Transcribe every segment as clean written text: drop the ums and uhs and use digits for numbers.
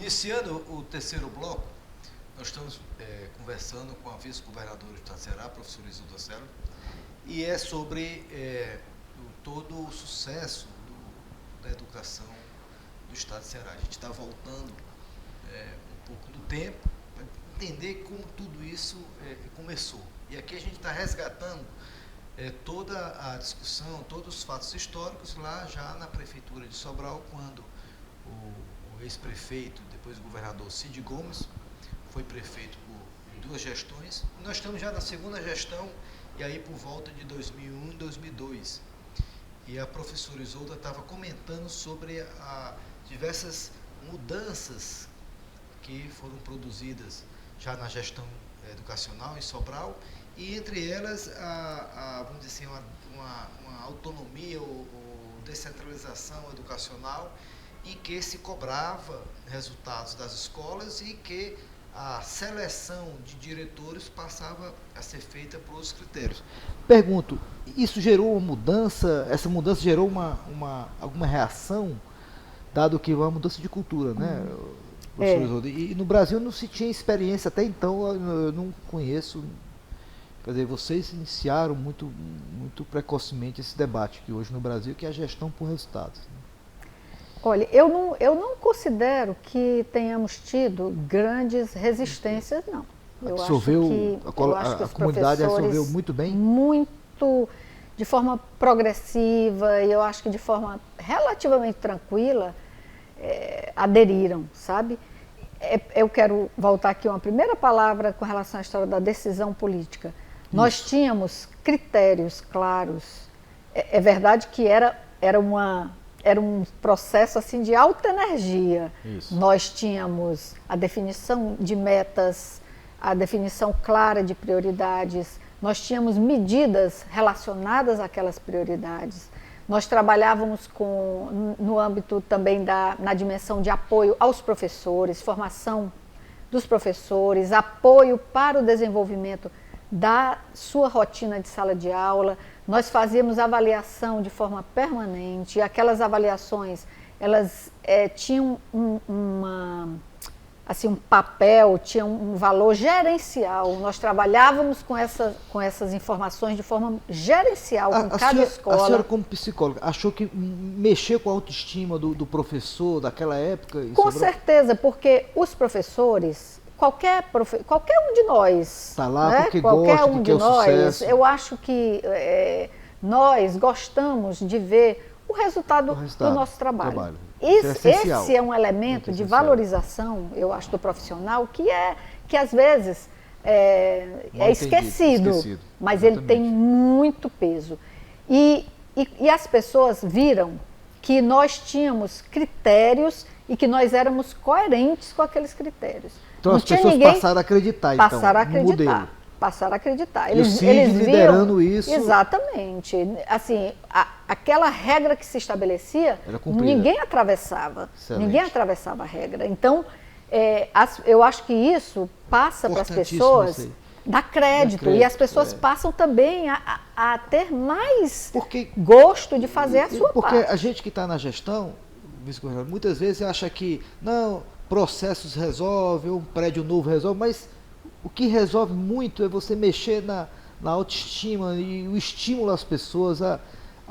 Iniciando o terceiro bloco, nós estamos conversando com a vice-governadora do Estado do Ceará, a professora Isolda Sela, e é sobre todo o sucesso da educação do Estado do Ceará. A gente está voltando um pouco do tempo para entender como tudo isso começou. E aqui a gente está resgatando toda a discussão, todos os fatos históricos lá já na Prefeitura de Sobral, quando o ex-prefeito, depois o governador Cid Gomes, foi prefeito por 2 gestões. Nós estamos já na segunda gestão, e aí por volta de 2001 e 2002. E a professora Isolda estava comentando sobre diversas mudanças que foram produzidas já na gestão educacional em Sobral, e entre elas, vamos dizer assim, uma autonomia ou descentralização educacional, em que se cobrava resultados das escolas e que a seleção de diretores passava a ser feita por outros critérios. Pergunto, isso gerou uma mudança, essa mudança gerou alguma reação, dado que é uma mudança de cultura, né, professor Isolda? E no Brasil não se tinha experiência até então, eu não conheço. Quer dizer, vocês iniciaram muito precocemente esse debate que hoje no Brasil, que é a gestão por resultados. Olha, eu não considero que tenhamos tido grandes resistências, não. A comunidade absorveu muito bem? Muito, de forma progressiva, e eu acho que de forma relativamente tranquila, aderiram, sabe? Eu quero voltar aqui uma primeira palavra com relação à história da decisão política. Nós tínhamos critérios claros. É verdade que era um processo assim de alta energia. Isso. Nós tínhamos a definição de metas, a definição clara de prioridades, nós tínhamos medidas relacionadas àquelas prioridades. Nós trabalhávamos no âmbito também na dimensão de apoio aos professores, formação dos professores, apoio para o desenvolvimento da sua rotina de sala de aula. Nós fazíamos avaliação de forma permanente, e aquelas avaliações, elas tinham um papel, tinham um valor gerencial. Nós trabalhávamos com essas informações de forma gerencial, com cada escola. A senhora, como psicóloga, achou que mexeu com a autoestima do professor daquela época? Com certeza, porque os professores... Qualquer um de nós, está lá porque gosta, porque é o sucesso. Eu acho que nós gostamos de ver o resultado do nosso trabalho. Esse é um elemento de valorização, eu acho, do profissional, que às vezes é esquecido, mas ele tem muito peso. E as pessoas viram que nós tínhamos critérios e que nós éramos coerentes com aqueles critérios. Então as pessoas passaram a acreditar, Passaram a acreditar. Eles liderando isso. Exatamente. Assim, aquela regra que se estabelecia, ninguém atravessava. Excelente. Ninguém atravessava a regra. Então, eu acho que isso passa para as pessoas, dá crédito. E as pessoas passam também a ter mais gosto de fazer a sua parte. Porque a gente que está na gestão, vice-governador, muitas vezes acha que, não, processos resolvem, um prédio novo resolve, mas o que resolve muito é você mexer na autoestima e o estímulo às pessoas a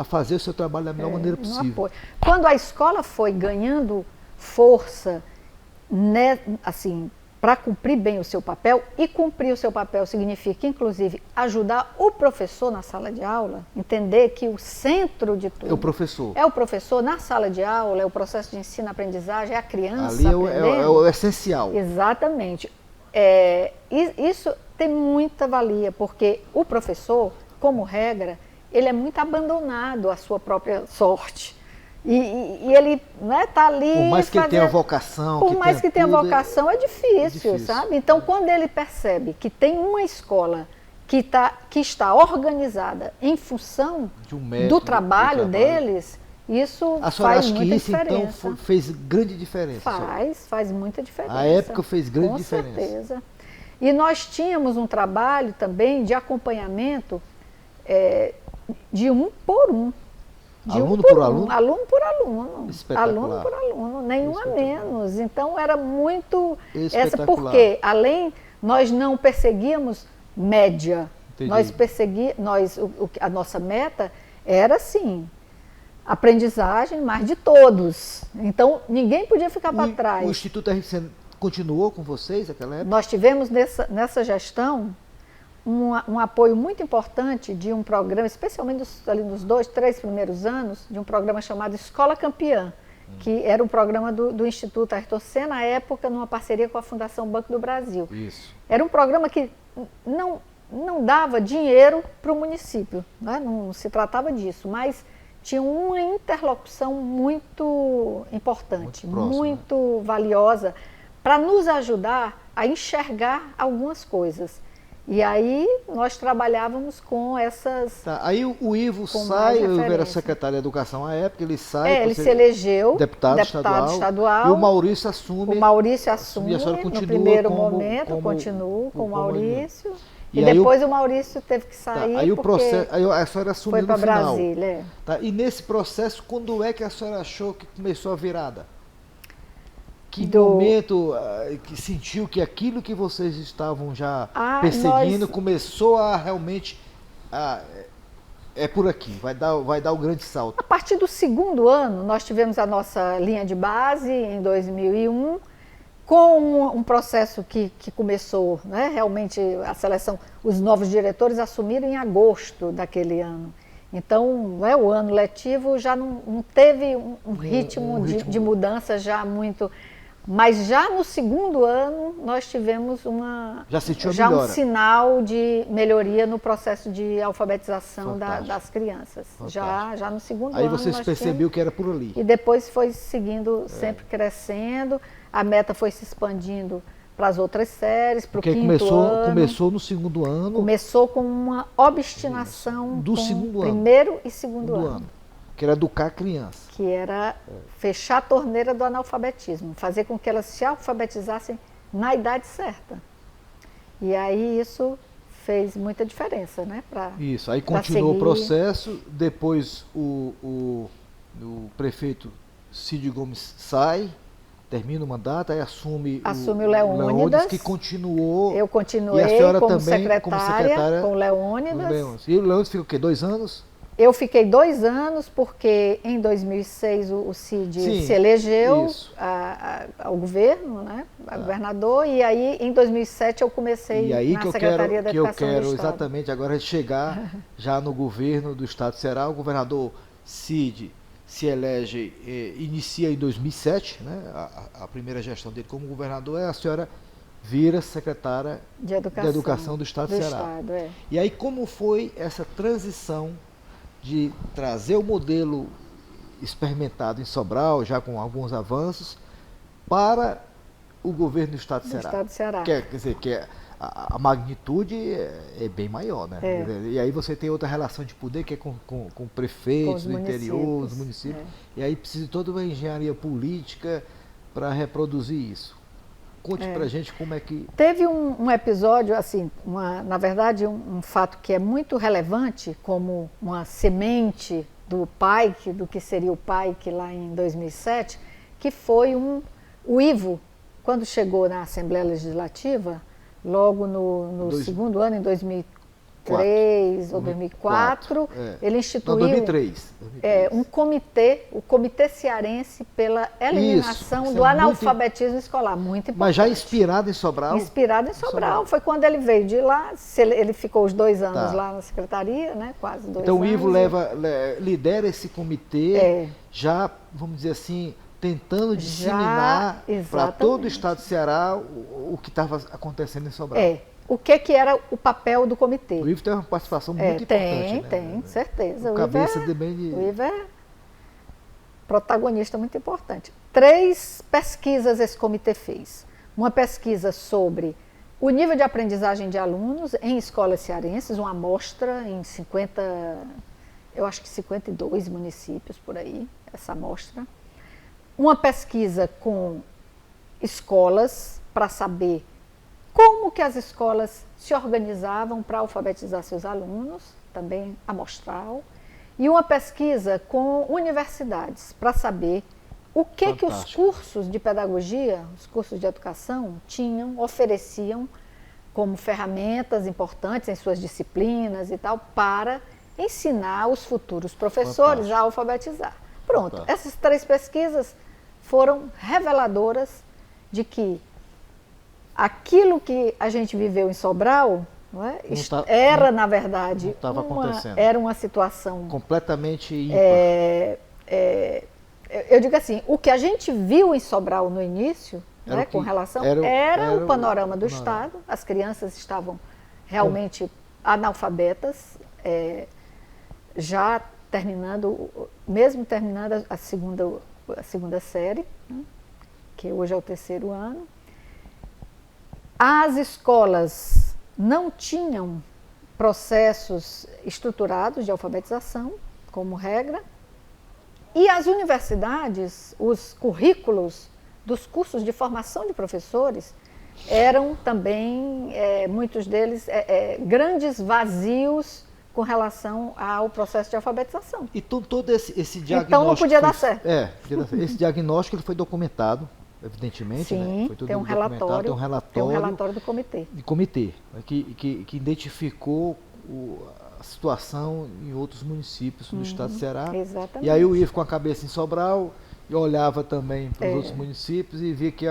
fazer o seu trabalho da melhor maneira possível. Quando a escola foi ganhando força, né, assim, para cumprir bem o seu papel, e cumprir o seu papel significa, inclusive, ajudar o professor na sala de aula, entender que o centro de tudo é o professor. É o professor na sala de aula, é o processo de ensino-aprendizagem, é a criança ali é o essencial. Exatamente. Isso tem muita valia, porque o professor, como regra, ele é muito abandonado à sua própria sorte. E ele está ali... Por mais que ele tenha vocação... Por mais que tenha vocação, é difícil, sabe? Então, quando ele percebe que tem uma escola que está organizada em função do trabalho deles, isso faz muita diferença. Então, fez grande diferença? Faz muita diferença. A época fez grande diferença. Com certeza. E nós tínhamos um trabalho também de acompanhamento de 1 por 1. Aluno por aluno? Aluno por aluno. Aluno por aluno, nenhum a menos. Então era muito... Porque, além, nós não perseguíamos média. Entendi. A nossa meta era, assim, aprendizagem, mas de todos. Então, ninguém podia ficar para trás. O Instituto RCN continuou com vocês naquela época? Nós tivemos nessa gestão um apoio muito importante de um programa, especialmente ali nos 2, 3 primeiros anos, de um programa chamado Escola Campeã, que era um programa do Instituto Ayrton Senna, na época, numa parceria com a Fundação Banco do Brasil. Isso. Era um programa que não dava dinheiro para o município, né? Não se tratava disso, mas tinha uma interlocução muito importante, muito valiosa, para nos ajudar a enxergar algumas coisas. E aí nós trabalhávamos com essas... Tá, aí o Ivo sai, eu era secretário de Educação à época, ele sai... ele se elegeu deputado estadual, e o Maurício assume... O Maurício assume, no primeiro momento, continuo com o Maurício. E depois o Maurício teve que sair, aí o processo, aí a senhora assumiu no final. Foi para Brasília. Tá, e nesse processo, quando é que a senhora achou que começou a virada? Que momento que sentiu que aquilo que vocês estavam já perseguindo começou a realmente... é por aqui, vai dar o grande salto. A partir do segundo ano, nós tivemos a nossa linha de base em 2001, com um processo que começou, né, realmente a seleção, os novos diretores assumiram em agosto daquele ano. Então, o ano letivo já não teve um ritmo de mudança já muito... Mas já no segundo ano nós tivemos um sinal de melhoria no processo de alfabetização das crianças. Já no segundo ano. Aí vocês perceberam que era por ali. E depois foi seguindo, sempre crescendo, a meta foi se expandindo para as outras séries, para o quinto ano. Começou no segundo ano. Começou com uma obstinação do segundo primeiro e segundo ano. Que era educar a criança. Que era fechar a torneira do analfabetismo, fazer com que elas se alfabetizassem na idade certa. E aí isso fez muita diferença, né? Isso, aí continuou o processo, depois o prefeito Cid Gomes sai, termina o mandato, aí assume o Leônidas, que continuou. Eu continuei como secretária com o Leônidas. E o Leônidas fica o quê? 2 anos? Eu fiquei 2 anos, porque em 2006 o Cid se elegeu ao governo, né, governador, e aí em 2007 eu comecei na Secretaria da Educação do Estado. E aí que eu quero exatamente agora chegar já no governo do Estado do Ceará. O governador Cid se elege, inicia em 2007, né, a primeira gestão dele como governador, a senhora vira secretária de Educação do Estado do Ceará. E aí como foi essa transição de trazer o modelo experimentado em Sobral, já com alguns avanços, para o governo do Estado do Ceará? Quer dizer, que a magnitude é bem maior, né? E aí você tem outra relação de poder, que é com prefeitos do interior, os municípios. E aí precisa de toda uma engenharia política para reproduzir isso. Conte pra gente como é que... Teve um episódio, assim, na verdade, um fato que é muito relevante, como uma semente do PAIC, do que seria o PAIC lá em 2007, que foi o Ivo, quando chegou na Assembleia Legislativa, logo no segundo ano, em 2003 ou 2004, ele instituiu 2003. Um comitê, o Comitê Cearense pela Eliminação do Analfabetismo Escolar. Muito importante. Mas já inspirado em Sobral? Inspirado em Sobral. Foi quando ele veio de lá, ele ficou os 2 anos lá na secretaria, né? Quase 2 anos. Então o Ivo lidera esse comitê, já, vamos dizer assim, tentando disseminar para todo o Estado do Ceará o que estava acontecendo em Sobral. O que era o papel do comitê? O Ivo tem uma participação muito importante. Tem, certeza. O Ivo é protagonista muito importante. 3 pesquisas esse comitê fez. Uma pesquisa sobre o nível de aprendizagem de alunos em escolas cearenses, uma amostra em 52 municípios por aí, essa amostra. Uma pesquisa com escolas para saber como que as escolas se organizavam para alfabetizar seus alunos, também amostral, e uma pesquisa com universidades para saber o que os cursos de pedagogia, os cursos de educação tinham, ofereciam como ferramentas importantes em suas disciplinas e tal, para ensinar os futuros professores a alfabetizar. Pronto, essas 3 pesquisas foram reveladoras de que aquilo que a gente viveu em Sobral, não é? Era, na verdade, era uma situação completamente ímpar. Eu digo assim, o que a gente viu em Sobral no início, né, com relação, era o panorama do Estado, as crianças estavam realmente analfabetas, já terminando, mesmo terminando a segunda série, né, que hoje é o 3º ano. As escolas não tinham processos estruturados de alfabetização, como regra, e as universidades, os currículos dos cursos de formação de professores eram também, muitos deles, grandes vazios com relação ao processo de alfabetização. E todo esse diagnóstico... Então não podia dar certo. Esse diagnóstico ele foi documentado, evidentemente. Sim, né? Foi tudo tem um relatório. Tem um relatório do comitê. Que identificou a situação em outros municípios do estado do Ceará. Exatamente. E aí o Ivo com a cabeça em Sobral e olhava também para os outros municípios e via que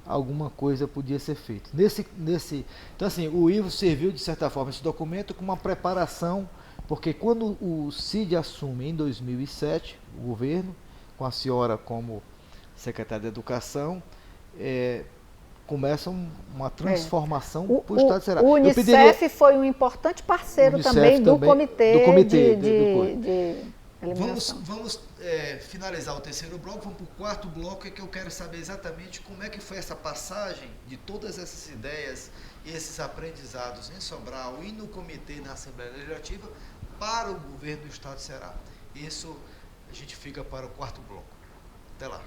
alguma coisa podia ser feita. Então assim, o Ivo serviu de certa forma esse documento como uma preparação, porque quando o Cid assume em 2007 o governo, com a senhora como secretária de Educação, começa uma transformação para o Estado do Ceará. O Unicef foi um importante parceiro também do comitê de eliminação. Vamos finalizar o 3º bloco, vamos para o 4º bloco, que eu quero saber exatamente como é que foi essa passagem de todas essas ideias e esses aprendizados em Sobral e no comitê na Assembleia Legislativa para o governo do Estado do Ceará. Isso a gente fica para o 4º bloco. Até lá.